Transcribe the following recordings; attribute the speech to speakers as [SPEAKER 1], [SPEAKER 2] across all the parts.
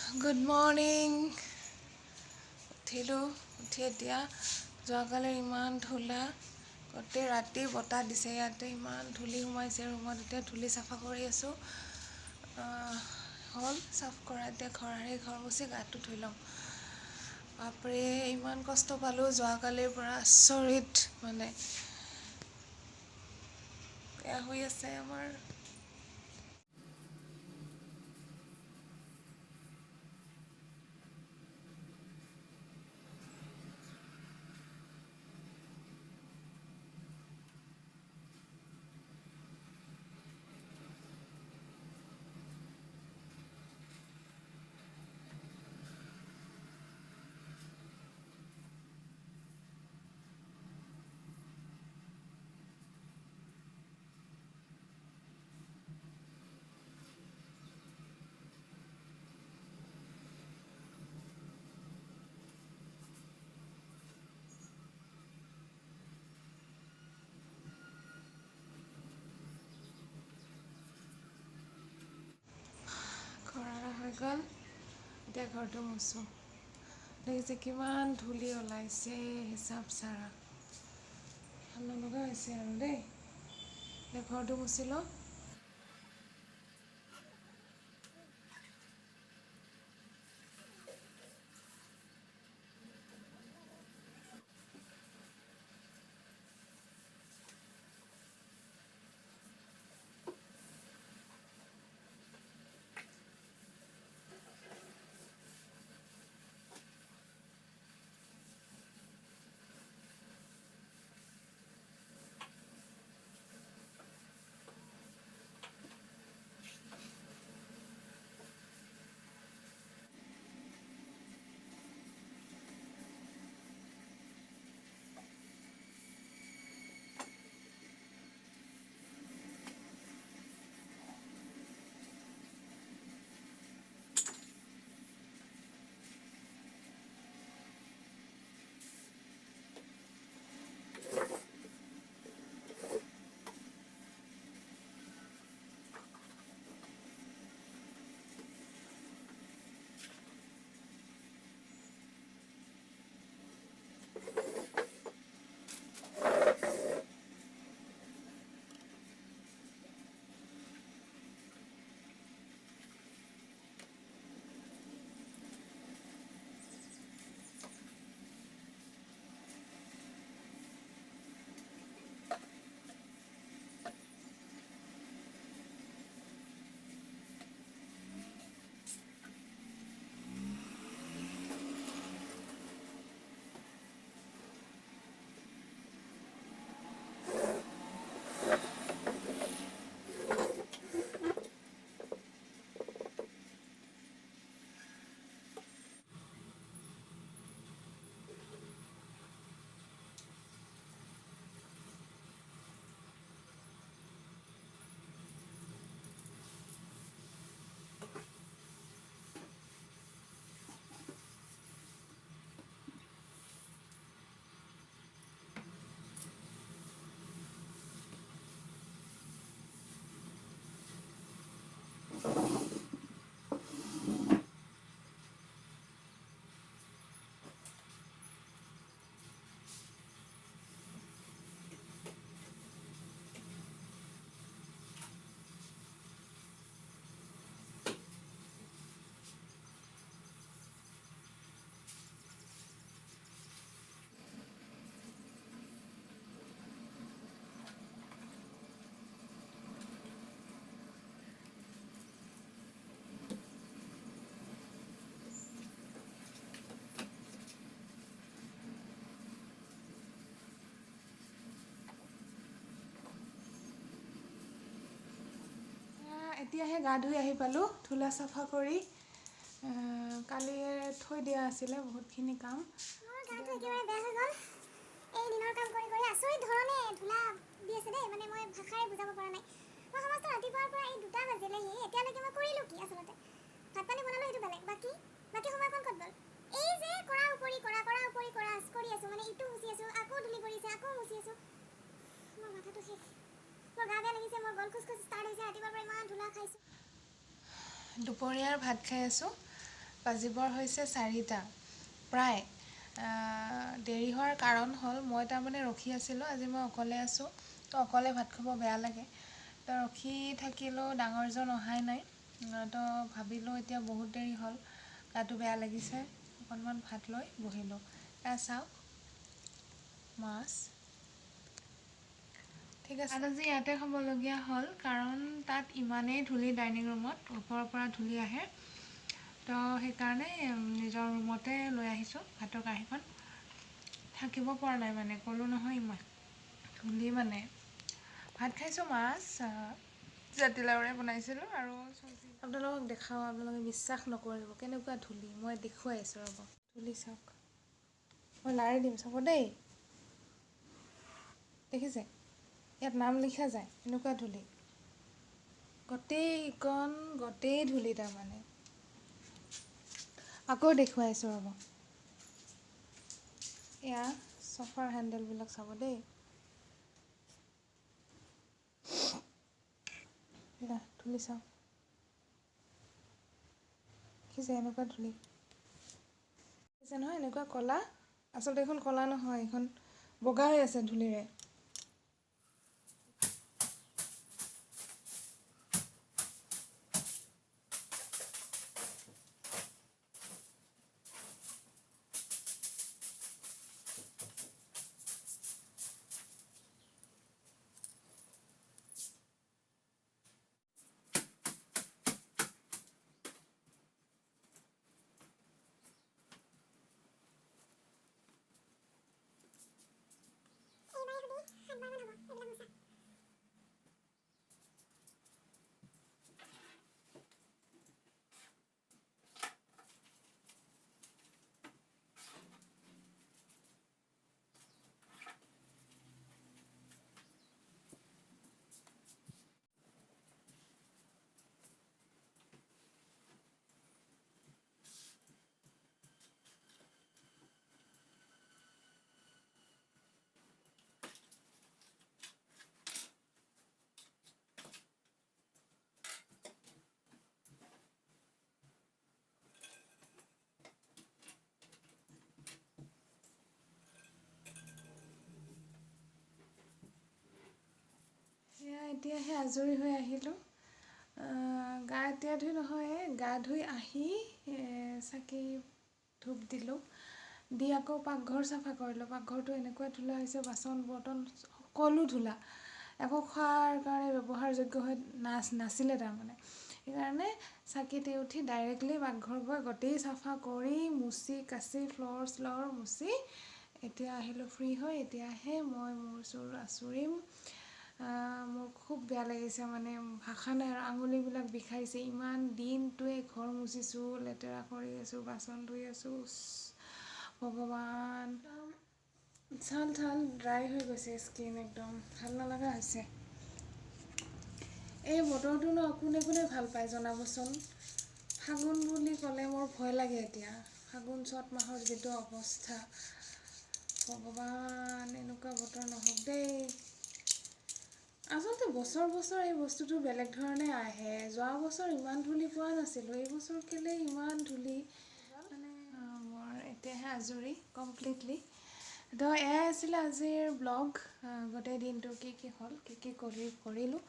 [SPEAKER 1] Good morning. উঠিলোঁ উঠি এতিয়া যোৱাকালি ইমান ধূলা গোটেই ৰাতি বতাহ দিছে ইয়াতে ইমান ধূলি সোমাইছে ৰুমত এতিয়া ধূলি চাফা কৰি আছোঁ হ'ল চাফ কৰা এতিয়া ঘৰ মুচি গাটো ধুই ল'ম বাপৰে ইমান কষ্ট পালোঁ যোৱাকালিৰ পৰা আচৰিত মানে বেয়া হৈ আছে আমাৰ খৰা হৈ গ'ল এতিয়া ঘৰটো মুচোঁ দেখিছে কিমান ধূলি ওলাইছে হিচাপ চাৰা ভাল নলগা হৈছে আৰু দেই এতিয়া ঘৰটো মুচি লওঁ এতিয়াহে গা ধুই আহি পালোঁ ধূলা চাফা কৰি কালি থৈ দিয়া আছিলে বহুতখিনি কাম
[SPEAKER 2] গাটো একেবাৰে বেয়া হৈ গ'ল এই দিনৰ কাম কৰি কৰি আচৰিত ধৰণে ধূলা দি আছে দেই মানে মই ভাষাৰে বুজাব পৰা নাই মই সমস্ত ৰাতিপুৱাৰ পৰা এই 2টা বাজিলেহি এতিয়ালৈকে মই কৰিলোঁ কি আচলতে ভাত পানী বনালোঁ সেইটো বেলেগ বাকী সময়কণ ক'ত গ'ল এই যে কৰাৰ উপৰি কৰা কৰি আছোঁ মানে ইটো মুচি আছোঁ আকৌ ধূলি পৰিছে আকৌ মুচি আছোঁ মোৰ মাথাটো শেষ মোৰ গা বেয়া লাগিছে মোৰ গল খোজ ষ্টাৰ্ট হৈছে ৰাতিপুৱাৰ পৰা ইমান ধূলা খাইছোঁ
[SPEAKER 1] দুপৰীয়াৰ ভাত খাই আছোঁ বাজিবৰ হৈছে 4টা প্ৰায়। দেৰি হোৱাৰ কাৰণ হ'ল মই তাৰমানে ৰখি আছিলোঁ। আজি মই অকলে আছোঁ, তো অকলে ভাত খাব বেয়া লাগে। তো ৰখি থাকিলেও ডাঙৰজন অহাই নাই। তো ভাবিলোঁ এতিয়া বহুত দেৰি হ'ল, গাটো বেয়া লাগিছে, অকণমান ভাত লৈ বহিলোঁ। এয়া চাওক মাছ। ঠিক আছে, আজি ইয়াতে খাবলগীয়া হ'ল কাৰণ তাত ইমানেই ধূলি ডাইনিং ৰুমত, ওপৰৰ পৰা ধূলি আহে। তো সেইকাৰণে নিজৰ ৰুমতে লৈ আহিছোঁ ভাতৰ কাঁহীখন। থাকিব পৰা নাই মানে, ক'লোঁ নহয় ইমান ধূলি মানে। ভাত খাইছোঁ, মাছ জাতিলাওৰে বনাইছিলোঁ আৰু চব্জি। আপোনালোকক দেখাওঁ, আপোনালোকে বিশ্বাস নকৰিব কেনেকুৱা ধূলি। মই দেখুৱাই আছোঁ ৰ'ব, ধূলি চাওক। মই লাৰি দিম চাব দেই, দেখিছে ইয়াত নাম লিখা যায়, এনেকুৱা ধূলি গোটেই ধূলি তাৰমানে। আকৌ দেখুৱাইছোঁ ৰ'ব, এয়া চফাৰ হেণ্ডেলবিলাক চাব দেই, ধূলি চাওক, দেখিছে এনেকুৱা ধূলি দেখিছে নহয়, এনেকুৱা ক'লা। আচলতে এইখন ক'লা নহয়, এইখন বগা হৈ আছে ধূলিৰে। এয়া এতিয়াহে আজৰি হৈ আহিলোঁ। গা এতিয়া ধুই নহয়, গা ধুই আহি চাকি ধূপ দিলোঁ, দি আকৌ পাকঘৰ চাফা কৰিলোঁ। পাকঘৰটো এনেকুৱা ধূলা হৈছে, বাচন বৰ্তন সকলো ধূলা, একো খোৱাৰ কাৰণে ব্যৱহাৰযোগ্য হৈ নাছিলে তাৰমানে। সেইকাৰণে চাকিতে উঠি ডাইৰেক্টলি পাকঘৰ গৈ গোটেই চাফা কৰি মুচি কাচি ফ্ল'ৰ মুচি এতিয়া আহিলোঁ ফ্ৰী হৈ। এতিয়াহে মই মোৰ চোৰ আচুৰিম। মোৰ খুব বেয়া লাগিছে মানে, ভাষা নাই আৰু, আঙুলিবিলাক বিষাইছে। ইমান দিনটোৱে ঘৰ মুচিছোঁ, লেতেৰা কৰি আছোঁ, বাচন ধুই আছোঁ, ভগৱান। ছাল ড্ৰাই হৈ গৈছে, স্কিন একদম ভাল নলগা হৈছে। এই বতৰটো কোনে ভাল পায় জনাবচোন। ফাগুন বুলি ক'লে মোৰ ভয় লাগে এতিয়া। ফাগুন চ'ত মাহৰ যিটো অৱস্থা, ভগৱান এনেকুৱা বতৰ নহওক দেই। আচলতে বছৰ এই বস্তুটো বেলেগ ধৰণে আহে। যোৱা বছৰ ইমান ধূলি পোৱা নাছিলোঁ, এই বছৰ কেলে ইমান ধূলি মানে। মোৰ এতিয়াহে আজৰি কমপ্লিটলি। তো এয়াই আছিলে আজিৰ ব্লগ। গোটেই দিনটো কি হ'ল, কি কৰিলোঁ।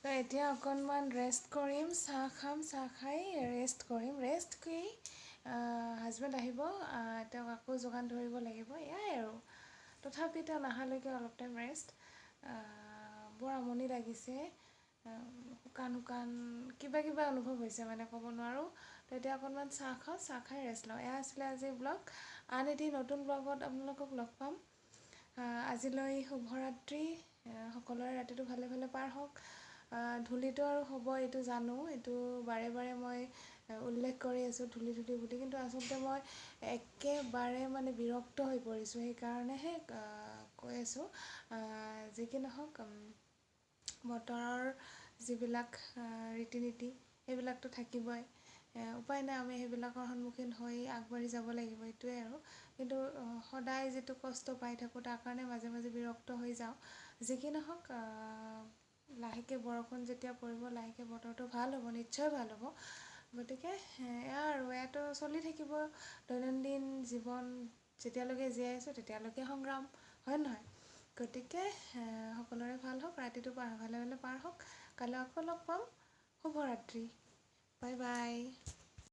[SPEAKER 1] তো এতিয়া অকণমান ৰেষ্ট কৰিম, চাহ খাম, চাহ খাই ৰেষ্ট কৰিম। ৰেষ্ট কি, হাজবেণ্ড আহিব, তেওঁক আকৌ যোগান ধৰিব লাগিব, এয়াই আৰু। তথাপি তেওঁ নহালৈকে অলপ টাইম ৰেষ্ট। বৰ আমনি লাগিছে, শুকান কিবা অনুভৱ হৈছে মানে, ক'ব নোৱাৰোঁ। তো এতিয়া অকণমান চাহ খাওঁ, চাহ খাই ৰেষ্ট লওঁ। এয়া আছিলে আজিৰ ব্লগ। আন এটি নতুন ব্লগত আপোনালোকক লগ পাম। আজিলৈ শুভৰাত্ৰি। সকলোৰে ৰাতিটো ভালে পাৰ হওক। ধূলিটো আৰু হ'ব এইটো জানো, এইটো বাৰে মই উল্লেখ কৰি আছোঁ ধূলি বুলি, কিন্তু আচলতে মই একেবাৰে মানে বিৰক্ত হৈ পৰিছোঁ। সেইকাৰণেহে কৈ আছোঁ। যি কি নহওক, বতৰৰ যিবিলাক ৰীতি নীতি সেইবিলাকতো থাকিবই। উপায় নাই, আমি সেইবিলাকৰ সন্মুখীন হৈ আগবাঢ়ি যাব লাগিব, এইটোৱে আৰু। কিন্তু সদায় যিটো কষ্ট পাই থাকোঁ, তাৰ কাৰণে মাজে বিৰক্ত হৈ যাওঁ। যি কি নহওক, লাহেকৈ বৰষুণ যেতিয়া পৰিব, লাহেকৈ বতৰটো ভাল হ'ব, নিশ্চয় ভাল হ'ব। গতিকে এয়া আৰু ইয়াতো চলি থাকিব দৈনন্দিন জীৱন যেতিয়ালৈকে জীয়াই আছোঁ তেতিয়ালৈকে সংগ্ৰাম হয় নহয় গতিকে সকলোৰে ভাল হওক ৰাতিটো ভালে ভালে পাৰ হওক কাইলৈ আকৌ লগ পাম শুভৰাত্ৰি বাই বাই